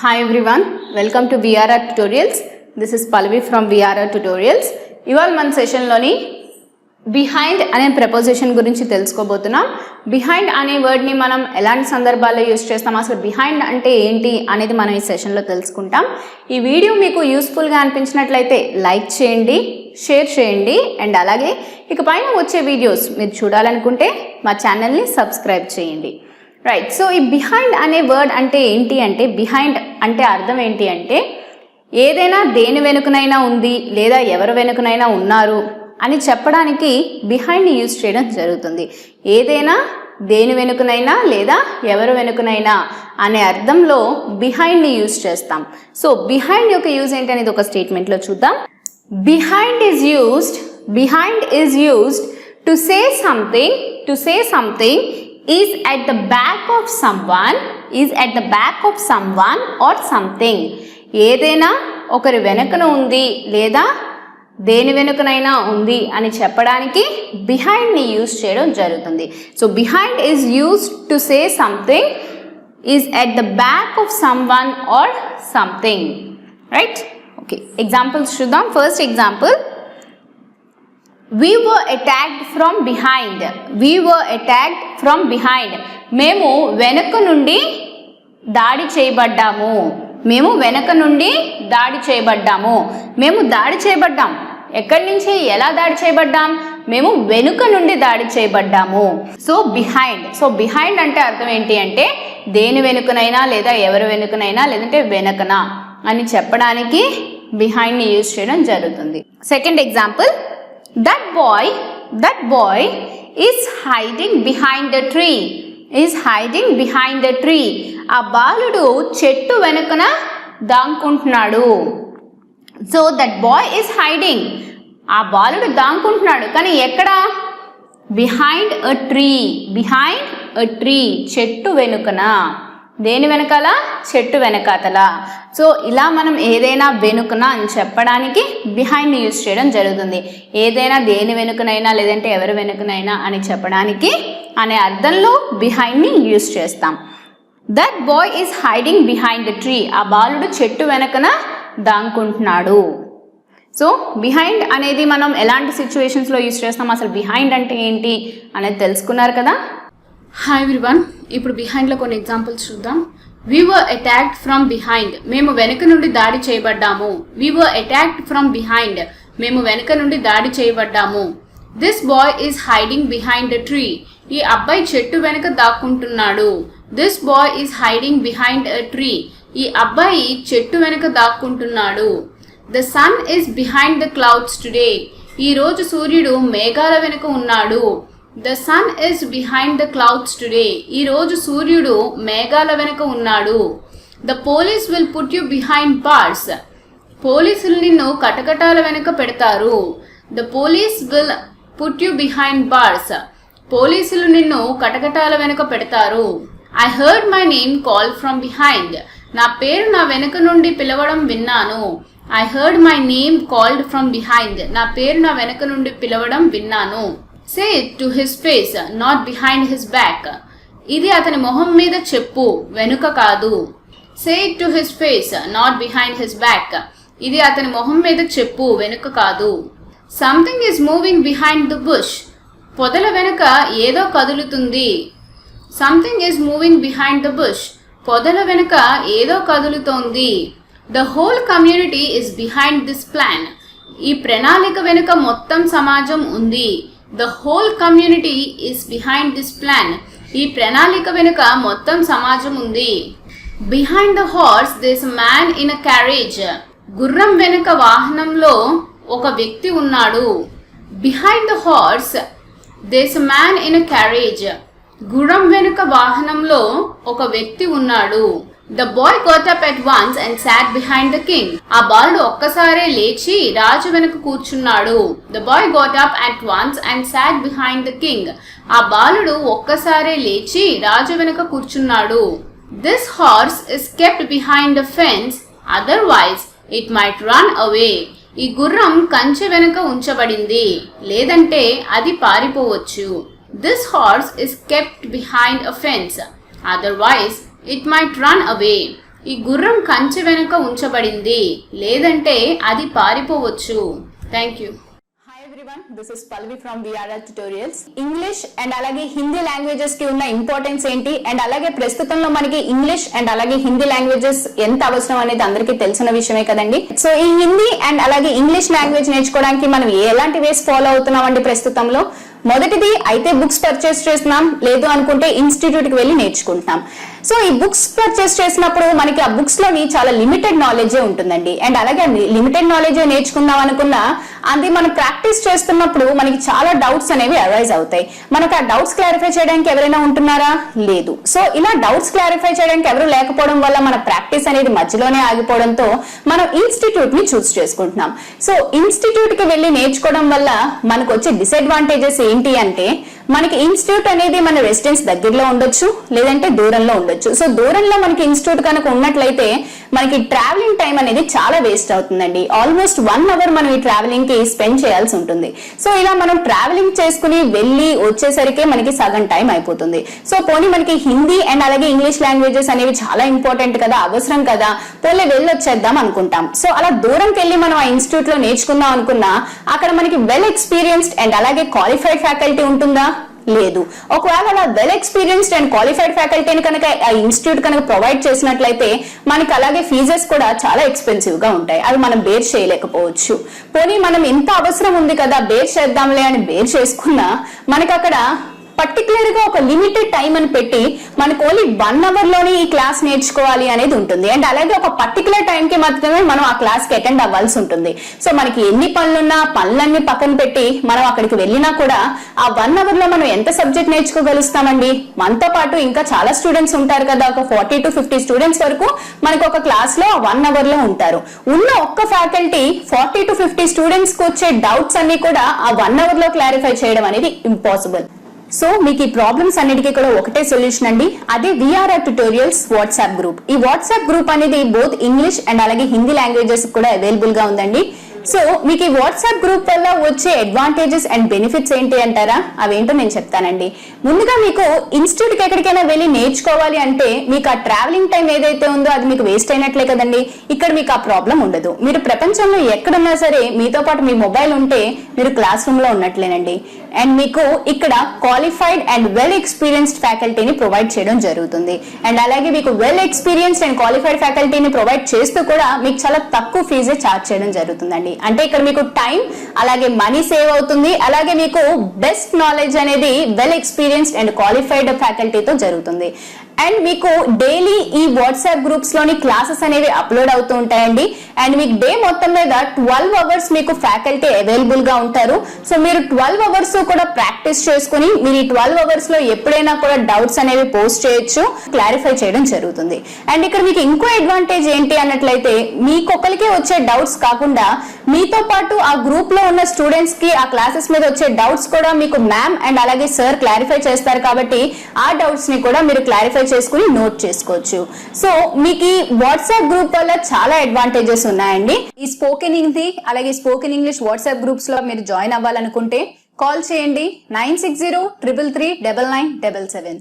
Hi everyone, welcome to VRR Tutorials. This is Pallavi from VRR Tutorials. ఇవాళ మన సెషన్లోని behind అనే preposition గురించి తెలుసుకోబోతున్నాం. బిహైండ్ అనే వర్డ్ని మనం ఎలాంటి సందర్భాల్లో యూజ్ చేస్తాం, అసలు బిహైండ్ అంటే ఏంటి అనేది మనం ఈ సెషన్లో తెలుసుకుంటాం. ఈ వీడియో మీకు యూస్ఫుల్గా అనిపించినట్లయితే లైక్ చేయండి, షేర్ చేయండి, అండ్ అలాగే ఇక పైన వచ్చే వీడియోస్ మీరు చూడాలనుకుంటే మా ఛానల్ని సబ్స్క్రైబ్ చేయండి. రైట్, సో ఈ బిహైండ్ అనే వర్డ్ అంటే ఏంటి అంటే, బిహైండ్ అంటే అర్థం ఏంటి అంటే ఏదైనా దేని వెనుకనైనా ఉంది లేదా ఎవరి వెనుకనైనా ఉన్నారు అని చెప్పడానికి బిహైండ్ని యూజ్ చేయడం జరుగుతుంది. ఏదైనా దేని వెనుకనైనా లేదా ఎవరి వెనుకనైనా అనే అర్థంలో బిహైండ్ని యూజ్ చేస్తాం. సో బిహైండ్ యొక్క యూజ్ ఏంటి అనేది ఒక స్టేట్మెంట్లో చూద్దాం. Behind is used to say something is at the back of someone or something. ఏదైనా ఒకరి వెనుకన ఉంది లేదా దేని వెనుకనైనా ఉంది అని చెప్పడానికి బిహైండ్ని యూజ్ చేయడం జరుగుతుంది. So behind is used to say something is at the back of someone or something. Right, okay, examples చూద్దాం. First example, We were attacked from behind. మేము వెనుక నుండి దాడి చేయబడ్డాము. మేము దాడి చేయబడ్డాం. ఎక్కడి నుంచి, ఎలా దాడి చేయబడ్డాం? మేము వెనుక నుండి దాడి చేయబడ్డాము. సో బిహైండ్ అంటే అర్థం ఏంటి అంటే దేని వెనుకనైనా లేదా ఎవరి వెనుకనైనా లేదంటే వెనకన అని చెప్పడానికి బిహైండ్ని యూజ్ చేయడం జరుగుతుంది. Second example, That boy is hiding behind the tree. ఆ బాలుడు చెట్టు వెనుకన దాంకుంటున్నాడు. So that boy is hiding. ఆ బాలుడు దాంకుంటున్నాడు, కానీ ఎక్కడ? behind a tree. చెట్టు వెనుకన. దేని వెనకాల? చెట్టు వెనకాతల. సో ఇలా మనం ఏదైనా వెనుకన అని చెప్పడానికి బిహైండ్ని యూజ్ చేయడం జరుగుతుంది. ఏదైనా దేని వెనుకనైనా లేదంటే ఎవరి వెనుకనైనా అని చెప్పడానికి అనే అర్థంలో బిహైండ్ని యూజ్ చేస్తాం. That boy is hiding behind the tree. ఆ బాలుడు చెట్టు వెనకన దాంకుంటున్నాడు. సో బిహైండ్ అనేది మనం ఎలాంటి సిచ్యువేషన్స్లో యూజ్ చేస్తాం, అసలు బిహైండ్ అంటే ఏంటి అనేది తెలుసుకున్నారు కదా. హాయ్ ఎవ్రీవన్, ఇప్పుడు బిహైండ్లో కొన్ని ఎగ్జాంపుల్స్ చూద్దాం. We were attacked from behind. మేము వెనుక నుండి దాడి చేయబడ్డాము. We were attacked from behind. మేము వెనుక నుండి దాడి చేయబడ్డాము. This boy is hiding behind a tree. ఈ అబ్బాయి చెట్టు వెనుక దాక్కుంటున్నాడు. This boy is hiding behind a tree. ఈ అబ్బాయి చెట్టు వెనుక దాక్కుంటున్నాడు. The sun is behind the clouds today. ఈ రోజు సూర్యుడు మేఘాల వెనుక ఉన్నాడు. The sun is behind the clouds today. ఈ రోజు సూర్యుడు మేఘాల వెనుక ఉన్నాడు. The police will put you behind bars. పోలీసులు నిన్ను కటకటాల వెనుక పెడతారు. The police will put you behind bars. పోలీసులు నిన్ను కటకటాల వెనుక పెడతారు. I heard my name called from behind. నా పేరు నా వెనుక నుండి పిలవడం విన్నాను. I heard my name called from behind. నా పేరు నా వెనుక నుండి పిలవడం విన్నాను. Say it to his face, not behind his back. ఇది అతని మొహం మీద చెప్పు, వెనుక కాదు. Say it to his face, not behind his back. ఇది అతని మొహం మీద చెప్పు, వెనుక కాదు. Something is moving behind the bush. పొదల వెనుక ఏదో కదులుతుంది. Something is moving behind the bush. పొదల వెనుక ఏదో కదులుతోంది. The whole community is behind this plan. ఈ ప్రణాళిక వెనుక మొత్తం సమాజం ఉంది. The whole community is behind this plan. ఈ ప్రణాళిక వెనుక మొత్తం సమాజం ఉంది. Behind the horse there's a man in a carriage. గుర్రం వెనుక వాహనంలో ఒక వ్యక్తి ఉన్నాడు. Behind the horse there's a man in a carriage. గుర్రం వెనుక వాహనంలో ఒక వ్యక్తి ఉన్నాడు. The boy got up at once and sat behind the king. ఆ బాలుడు ఒక్కసారే లేచి రాజు వెనుక కూర్చున్నాడు. The boy got up at once and sat behind the king. ఆ బాలుడు ఒక్కసారే లేచి రాజు వెనుక కూర్చున్నాడు. This horse is kept behind the fence, otherwise it might run away. ఈ గుర్రం కంచె వెనుక ఉంచబడింది, లేదంటే అది పారిపోవచ్చు. This horse is kept behind a fence, otherwise it might run away. ఈ గుర్రం కంచె వెనుక ఉంచబడింది, లేదంటే అది పారిపోవచ్చు. Thank you. Hi everyone, this is Palvi from VRR Tutorials. English and అలాగే హిందీ లాంగ్వేజెస్ కి ఉన్న ఇంపార్టెన్స్ ఏంటి, అండ్ అలాగే ప్రస్తుతంలో మనకి ఇంగ్లీష్ అండ్ అలాగే హిందీ లాంగ్వేజెస్ ఎంత అవసరం అనేది అందరికీ తెలిసిన విషయమే కదండి. సో ఈ హిందీ అండ్ అలాగే ఇంగ్లీష్ లాంగ్వేజ్ నేర్చుకోవడానికి మనం ఎలాంటి వేస్ ఫాలో అవుతున్నామండి ప్రస్తుతంలో? మొదటిది అయితే బుక్స్ పర్చేస్ చేస్తున్నాం, లేదు అనుకుంటే ఇన్స్టిట్యూట్ కి వెళ్ళి నేర్చుకుంటున్నాం. సో ఈ బుక్స్ పర్చేస్ చేసినప్పుడు మనకి ఆ బుక్స్ లోని చాలా లిమిటెడ్ నాలెడ్జే ఉంటుందండి. అండ్ అలాగే లిమిటెడ్ నాలెడ్జే నేర్చుకుందాం అనుకున్నా అది మనం ప్రాక్టీస్ చేస్తున్నప్పుడు మనకి చాలా డౌట్స్ అనేవి అరైజ్ అవుతాయి. మనకు ఆ డౌట్స్ క్లారిఫై చేయడానికి ఎవరైనా ఉంటున్నారా? లేదు. సో ఇలా డౌట్స్ క్లారిఫై చేయడానికి ఎవరు లేకపోవడం వల్ల మన ప్రాక్టీస్ అనేది మధ్యలోనే ఆగిపోవడంతో మనం ఇన్స్టిట్యూట్ ని చూస్ చేసుకుంటున్నాం. సో ఇన్స్టిట్యూట్ కి వెళ్ళి నేర్చుకోవడం వల్ల మనకు వచ్చే డిసడ్వాంటేజెస్ ఏంటి అంటే, మనకి ఇన్స్టిట్యూట్ అనేది మన రెసిడెన్స్ దగ్గరలో ఉండొచ్చు, లేదంటే దూరంలో ఉండొచ్చు. సో దూరంలో మనకి ఇన్స్టిట్యూట్ కనుక ఉన్నట్లయితే మనకి ట్రావెలింగ్ టైం అనేది చాలా వేస్ట్ అవుతుందండి. ఆల్మోస్ట్ 1 అవర్ మనం ఈ ట్రావెలింగ్ కి స్పెండ్ చేయాల్సి ఉంటుంది. సో ఇలా మనం ట్రావెలింగ్ చేసుకుని వెళ్ళి వచ్చేసరికి మనకి సగం టైం అయిపోతుంది. సో పోనీ మనకి హిందీ అండ్ అలాగే ఇంగ్లీష్ లాంగ్వేజెస్ అనేవి చాలా ఇంపార్టెంట్ కదా, అవసరం కదా, పోలే వెళ్ళి వచ్చేద్దాం అనుకుంటాం. సో అలా దూరంకి వెళ్ళి మనం ఆ ఇన్స్టిట్యూట్ లో నేర్చుకుందాం అనుకున్నా అక్కడ మనకి వెల్ ఎక్స్పీరియన్స్డ్ అండ్ అలాగే క్వాలిఫైడ్ ఫ్యాకల్టీ ఉంటుందా? లేదు. ఒకవేళ అలా వెల్ ఎక్స్పీరియన్స్డ్ అండ్ క్వాలిఫైడ్ ఫ్యాకల్టీని కనుక ఆ ఇన్స్టిట్యూట్ కనుక ప్రొవైడ్ చేసినట్లయితే మనకి అలాగే ఫీజెస్ కూడా చాలా ఎక్స్పెన్సివ్ గా ఉంటాయి. అవి మనం బేర్ చేయలేకపోవచ్చు. పోనీ మనం ఎంత అవసరం ఉంది కదా బేర్ చేద్దాంలే అని బేర్ చేసుకున్నా మనకి అక్కడ పర్టికులర్ గా ఒక లిమిటెడ్ టైం అని పెట్టి మనకు ఓన్లీ 1 అవర్ లోనే ఈ క్లాస్ నేర్చుకోవాలి అనేది ఉంటుంది. అండ్ అలాగే ఒక పర్టికులర్ టైం కి మాత్రమే మనం ఆ క్లాస్ కి అటెండ్ అవ్వాల్సి ఉంటుంది. సో మనకి ఎన్ని పనులున్నా పనులన్నీ పక్కన పెట్టి మనం అక్కడికి వెళ్ళినా కూడా ఆ 1 అవర్ లో మనం ఎంత సబ్జెక్ట్ నేర్చుకోగలుగుతామండి? మనతో పాటు ఇంకా చాలా స్టూడెంట్స్ ఉంటారు కదా, ఒక 40 to 50 స్టూడెంట్స్ వరకు మనకు ఒక క్లాస్ లో 1 అవర్ లో ఉంటారు. ఉన్న ఒక్క ఫ్యాకల్టీ 40 to 50 స్టూడెంట్స్ కు వచ్చే డౌట్స్ అన్ని కూడా ఆ 1 అవర్ లో క్లారిఫై చేయడం అనేది ఇంపాసిబుల్. సో మీకు ఈ ప్రాబ్లమ్స్ అన్నిటికీ కూడా ఒకటే సొల్యూషన్ అండి, అదే VRR Tutorials వాట్సాప్ గ్రూప్. ఈ వాట్సాప్ గ్రూప్ అనేది బోత్ ఇంగ్లీష్ అండ్ అలాగే హిందీ లాంగ్వేజెస్ కూడా అవైలబుల్ గా ఉందండి. సో మీకు ఈ వాట్సాప్ గ్రూప్ వల్ల వచ్చే అడ్వాంటేజెస్ అండ్ బెనిఫిట్స్ ఏంటి అంటారా? అవేంటో నేను చెప్తానండి. ముందుగా మీకు ఇన్స్టిట్యూట్ కి ఎక్కడికైనా వెళ్ళి నేర్చుకోవాలి అంటే మీకు ఆ ట్రావెలింగ్ టైం ఏదైతే ఉందో అది మీకు వేస్ట్ అయినట్లే కదండి. ఇక్కడ మీకు ఆ ప్రాబ్లం ఉండదు. మీరు ప్రపంచంలో ఎక్కడున్నా సరే మీతో పాటు మీ మొబైల్ ఉంటే మీరు క్లాస్ రూమ్ లో ఉన్నట్లేనండి. అండ్ మీకు ఇక్కడ క్వాలిఫైడ్ అండ్ వెల్ ఎక్స్పీరియన్స్డ్ ఫ్యాకల్టీని ప్రొవైడ్ చేయడం జరుగుతుంది. అండ్ అలాగే మీకు వెల్ ఎక్స్పీరియన్స్డ్ అండ్ క్వాలిఫైడ్ ఫ్యాకల్టీని ప్రొవైడ్ చేస్తూ కూడా మీకు చాలా తక్కువ ఫీజే ఛార్జ్ చేయడం జరుగుతుందండి. అంటే ఇక్కడ మీకు టైం అలాగే మనీ సేవ్ అవుతుంది. అలాగే మీకు బెస్ట్ నాలెడ్జ్ అనేది వెల్ ఎక్స్పీరియన్స్డ్ అండ్ క్వాలిఫైడ్ ఫ్యాకల్టీతో జరుగుతుంది. అండ్ మీకు డైలీ ఈ వాట్సాప్ గ్రూప్స్ లోని క్లాసెస్ అనేవి అప్లోడ్ అవుతూ ఉంటాయండి. అండ్ మీకు డే మొత్తం మీద 12 అవర్స్ మీకు ఫ్యాకల్టీ అవైలబుల్ గా ఉంటారు. సో మీరు 12 అవర్స్ కూడా ప్రాక్టీస్ చేసుకుని మీరు ఈ 12 అవర్స్ లో ఎప్పుడైనా కూడా డౌట్స్ అనేవి పోస్ట్ చేయొచ్చు, క్లారిఫై చేయడం జరుగుతుంది. అండ్ ఇక్కడ మీకు ఇంకో అడ్వాంటేజ్ ఏంటి అన్నట్లయితే మీకొకరికే వచ్చే డౌట్స్ కాకుండా మీతో పాటు ఆ గ్రూప్ లో ఉన్న స్టూడెంట్స్ కి ఆ క్లాసెస్ మీద వచ్చే డౌట్స్ కూడా మీకు మ్యామ్ అండ్ అలాగే సార్ క్లారిఫై చేస్తారు. కాబట్టి ఆ డౌట్స్ ని కూడా మీరు క్లారిఫై చేసుకుని నోట్ చేసుకోవచ్చు. సో మీకు ఈ వాట్సాప్ గ్రూప్ వల్ల చాలా అడ్వాంటేజెస్ ఉన్నాయండి. ఈ స్పోకెన్ హిందీ అలాగే స్పోకెన్ ఇంగ్లీష్ వాట్సాప్ గ్రూప్స్ లో మీరు జాయిన్ అవ్వాలనుకుంటే కాల్ చేయండి 9603339977.